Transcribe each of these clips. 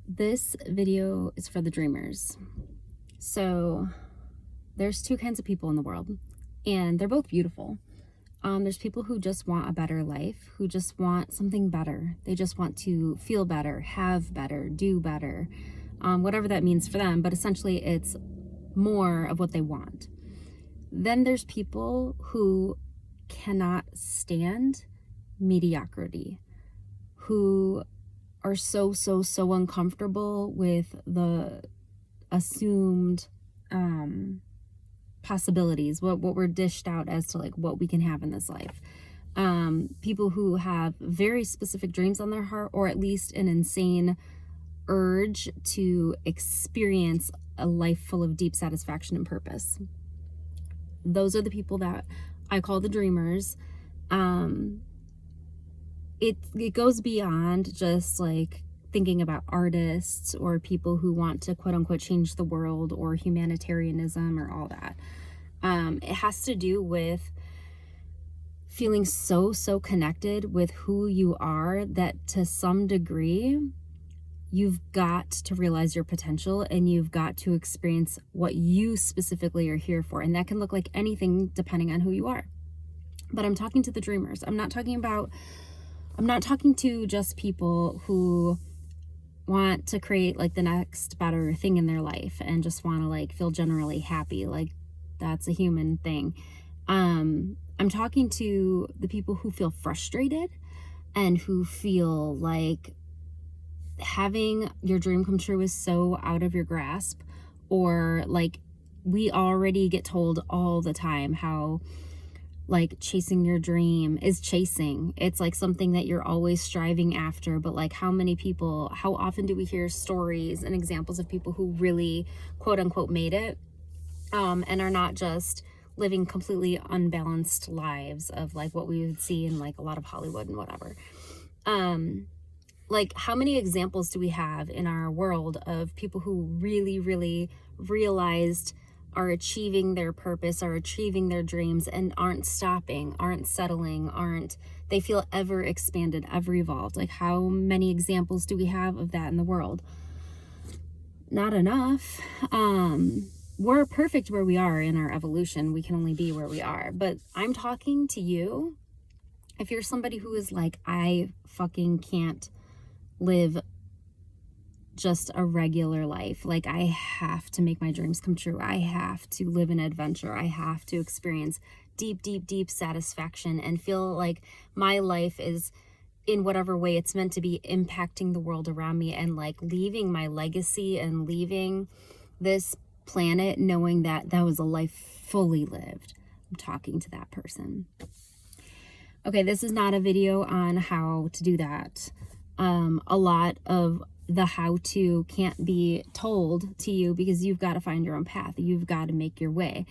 This video is for the dreamers. So there's two kinds of people in the world, and they're both beautiful. There's people who just want a better life, who just want something better. They just want to feel better, have better, do better, whatever that means for them. But essentially, it's more of what they want. Then there's people who cannot stand mediocrity, who are so uncomfortable with the assumed possibilities, what we're dished out as to like what we can have in this life. People who have very specific dreams on their heart, or at least an insane urge to experience a life full of deep satisfaction and purpose. Those are the people that I call the dreamers. It goes beyond just like thinking about artists or people who want to quote unquote change the world or humanitarianism or all that. It has to do with feeling so connected with who you are that to some degree you've got to realize your potential and you've got to experience what you specifically are here for. And that can look like anything depending on who you are. But I'm talking to the dreamers. I'm not talking to just people who want to create like the next better thing in their life and just want to like feel generally happy. Like that's a human thing. I'm talking to the people who feel frustrated and who feel like having your dream come true is so out of your grasp, or like we already get told all the time how like chasing your dream is chasing. It's like something that you're always striving after. But like how often do we hear stories and examples of people who really quote unquote made it and are not just living completely unbalanced lives of like what we would see in like a lot of Hollywood and whatever. Like how many examples do we have in our world of people who really realized are achieving their purpose, are achieving their dreams, and aren't stopping, aren't settling, they feel ever expanded, ever evolved? Like how many examples do we have of that in the world? Not enough. We're perfect where we are in our evolution. We can only be where we are. But I'm talking to you. If you're somebody who is like, I fucking can't live just a regular life. Like I have to make my dreams come true. I have to live an adventure. I have to experience deep satisfaction and feel like my life is in whatever way it's meant to be impacting the world around me and like leaving my legacy and leaving this planet knowing that that was a life fully lived. I'm talking to that person. Okay, this is not a video on how to do that. A lot of the how-to can't be told to you because you've got to find your own path. You've got to make your way.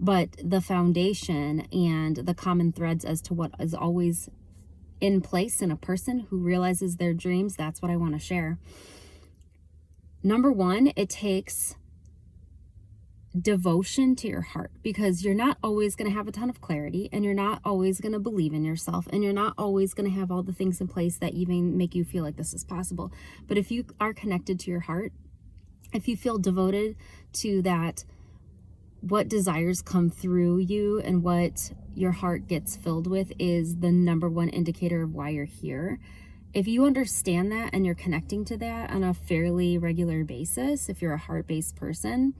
But the foundation and the common threads as to what is always in place in a person who realizes their dreams, that's what I want to share. Number one, it takes devotion to your heart, because you're not always going to have a ton of clarity, and you're not always going to believe in yourself, and you're not always going to have all the things in place that even make you feel like this is possible. But if you are connected to your heart, if you feel devoted to that, what desires come through you and what your heart gets filled with is the number one indicator of why you're here. If you understand that and you're connecting to that on a fairly regular basis, if you're a heart-based person,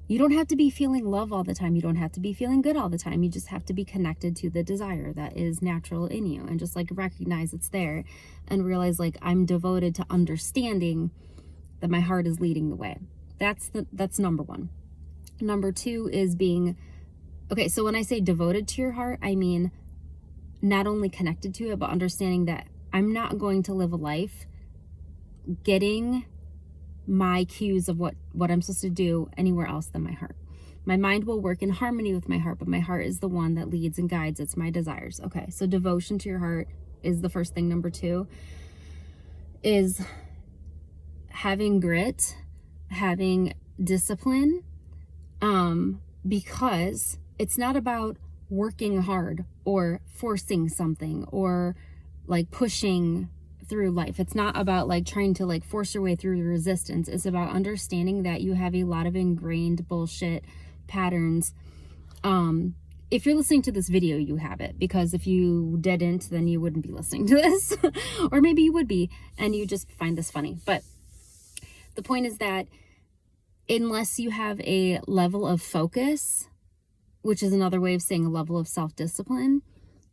you don't have to be feeling love all the time. You don't have to be feeling good all the time. You just have to be connected to the desire that is natural in you and just like recognize it's there and realize like I'm devoted to understanding that my heart is leading the way. That's number one. Number two is so when I say devoted to your heart, I mean not only connected to it, but understanding that I'm not going to live a life getting my cues of what I'm supposed to do anywhere else than my heart. My mind will work in harmony with my heart, but my heart is the one that leads and guides. It's my desires. Okay, so devotion to your heart is the first thing. Number two is having grit, having discipline, because it's not about working hard or forcing something or like pushing through life. It's not about like trying to like force your way through the resistance. It's about understanding that you have a lot of ingrained bullshit patterns. If you're listening to this video, you have it, because if you didn't, then you wouldn't be listening to this. Or maybe you would be, and you just find this funny. But the point is that unless you have a level of focus, which is another way of saying a level of self-discipline,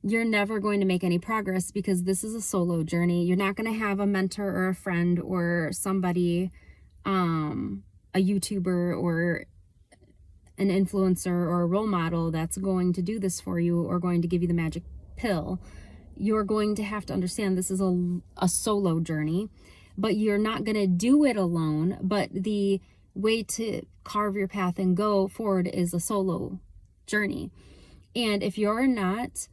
you're never going to make any progress, because this is a solo journey. You're not going to have a mentor or a friend or somebody, a YouTuber or an influencer or a role model that's going to do this for you or going to give you the magic pill. You're going to have to understand this is a solo journey, but you're not going to do it alone. But the way to carve your path and go forward is a solo journey. And if you're not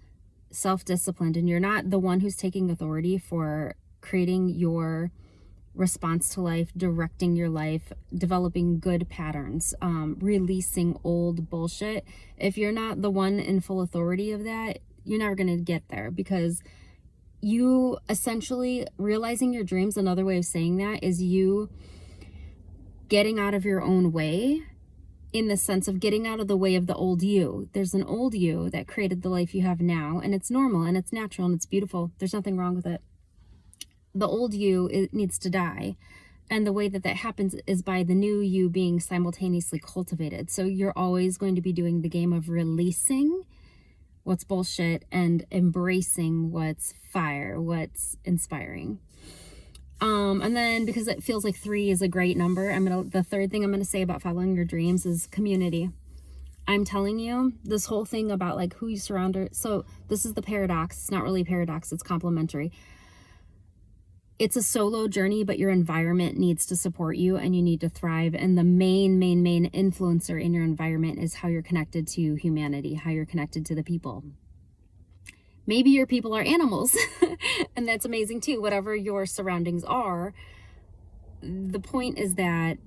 self-disciplined and you're not the one who's taking authority for creating your response to life, directing your life, developing good patterns, releasing old bullshit, if you're not the one in full authority of that, you're never going to get there, because you essentially realizing your dreams, another way of saying that is you getting out of your own way, in the sense of getting out of the way of the old you. There's an old you that created the life you have now, and it's normal and it's natural and it's beautiful. There's nothing wrong with it. The old you, it needs to die. And the way that that happens is by the new you being simultaneously cultivated. So you're always going to be doing the game of releasing what's bullshit and embracing what's fire, what's inspiring. And then, because it feels like 3 is a great number, the third thing I'm gonna say about following your dreams is community. I'm telling you, this whole thing about like who you surround her. So this is the paradox. It's not really a paradox, it's complementary. It's a solo journey, but your environment needs to support you and you need to thrive. And the main influencer in your environment is how you're connected to humanity, how you're connected to the people. Maybe your people are animals, and that's amazing too. Whatever your surroundings are, the point is that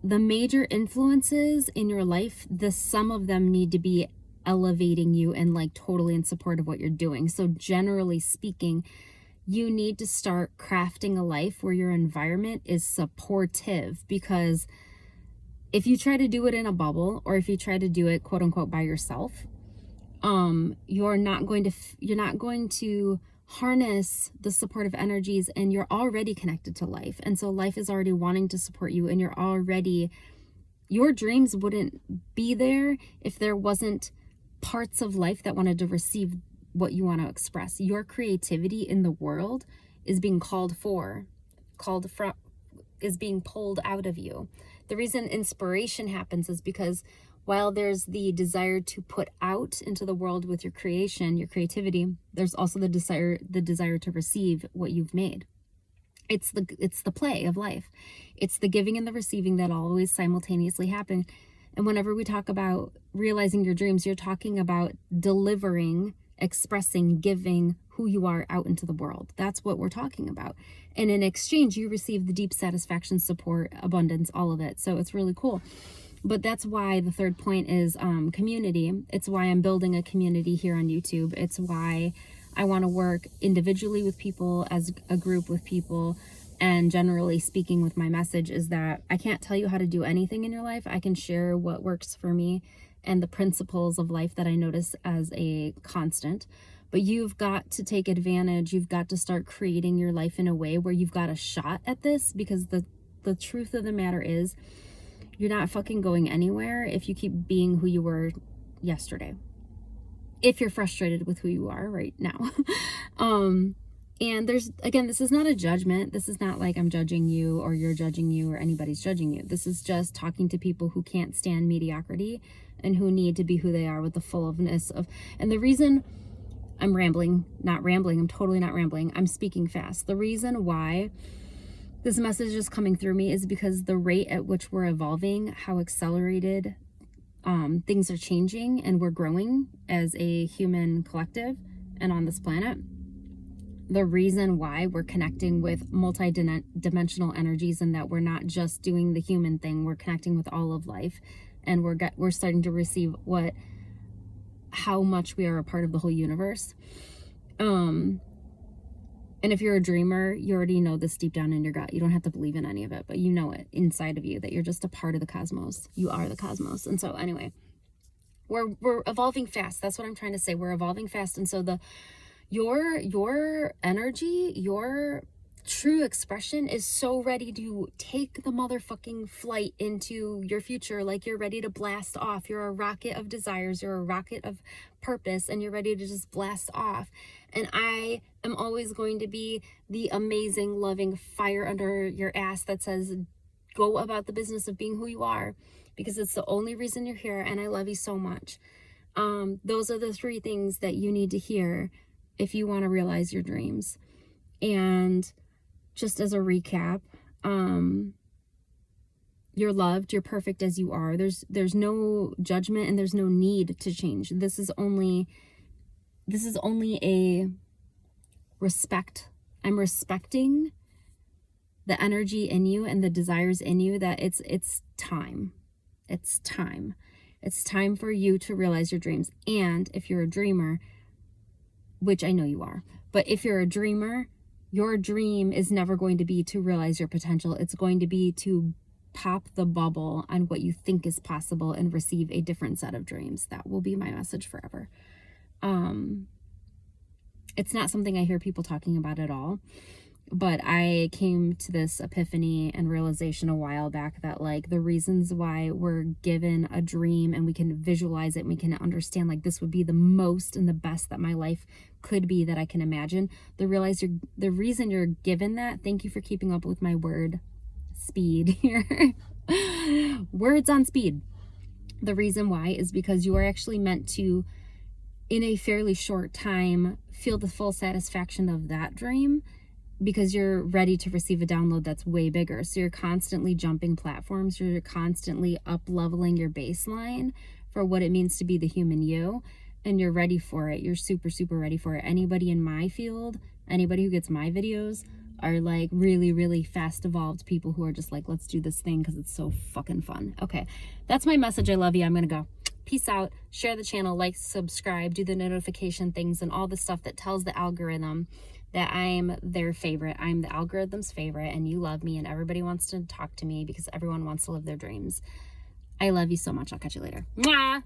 the major influences in your life, the sum of them need to be elevating you and like totally in support of what you're doing. So generally speaking, you need to start crafting a life where your environment is supportive, because if you try to do it in a bubble, or if you try to do it quote unquote by yourself, you're not going to harness the supportive energies, and you're already connected to life. And so life is already wanting to support you, and your dreams wouldn't be there if there wasn't parts of life that wanted to receive what you want to express. Your creativity in the world is being is being pulled out of you. The reason inspiration happens is because while there's the desire to put out into the world with your creation, your creativity, there's also the desire to receive what you've made. It's the play of life. It's the giving and the receiving that always simultaneously happen. And whenever we talk about realizing your dreams, you're talking about delivering, expressing, giving who you are out into the world. That's what we're talking about. And in exchange, you receive the deep satisfaction, support, abundance, all of it. So it's really cool. But that's why the third point is community. It's why I'm building a community here on YouTube. It's why I want to work individually with people, as a group with people, and generally speaking with my message is that I can't tell you how to do anything in your life. I can share what works for me and the principles of life that I notice as a constant. But you've got to take advantage. You've got to start creating your life in a way where you've got a shot at this, because the truth of the matter is you're not fucking going anywhere if you keep being who you were yesterday. If you're frustrated with who you are right now. And this is not a judgment. This is not like I'm judging you or you're judging you or anybody's judging you. This is just talking to people who can't stand mediocrity and who need to be who they are with the fullness of, and the reason I'm I'm totally not rambling. I'm speaking fast. The reason why this message is coming through me is because the rate at which we're evolving, how accelerated things are changing, and we're growing as a human collective and on this planet. The reason why we're connecting with multi-dimensional energies, and that we're not just doing the human thing, we're connecting with all of life, and we're starting to receive how much we are a part of the whole universe. And And if you're a dreamer, you already know this deep down in your gut. You don't have to believe in any of it, but you know it inside of you that you're just a part of the cosmos. You are the cosmos. And so anyway, we're evolving fast. That's what I'm trying to say. We're evolving fast. And so your energy, your true expression is so ready to take the motherfucking flight into your future. Like you're ready to blast off. You're a rocket of desires. You're a rocket of purpose, and you're ready to just blast off. And I am always going to be the amazing, loving fire under your ass that says, go about the business of being who you are, because it's the only reason you're here. And I love you so much. Those are the 3 things that you need to hear if you want to realize your dreams. And just as a recap, you're loved, you're perfect as you are. There's no judgment and there's no need to change. This is only a respect. I'm respecting the energy in you and the desires in you, that it's time. It's time. It's time for you to realize your dreams. And if you're a dreamer, which I know you are, but if you're a dreamer, your dream is never going to be to realize your potential. It's going to be to pop the bubble on what you think is possible and receive a different set of dreams. That will be my message forever. It's not something I hear people talking about at all, but I came to this epiphany and realization a while back that like the reasons why we're given a dream and we can visualize it and we can understand like this would be the most and the best that my life could be that I can imagine. The reason you're given that, thank you for keeping up with my word speed here. Words on speed. The reason why is because you are actually meant to, in a fairly short time, feel the full satisfaction of that dream, because you're ready to receive a download that's way bigger. So you're constantly jumping platforms. You're constantly up-leveling your baseline for what it means to be the human you. And you're ready for it. You're super, super ready for it. Anybody in my field, anybody who gets my videos are like really, really fast evolved people who are just like, let's do this thing because it's so fucking fun. Okay, that's my message. I love you. I'm going to go. Peace out. Share the channel, like, subscribe, do the notification things and all the stuff that tells the algorithm that I'm their favorite. I'm the algorithm's favorite, and you love me, and everybody wants to talk to me because everyone wants to live their dreams. I love you so much. I'll catch you later. Mwah!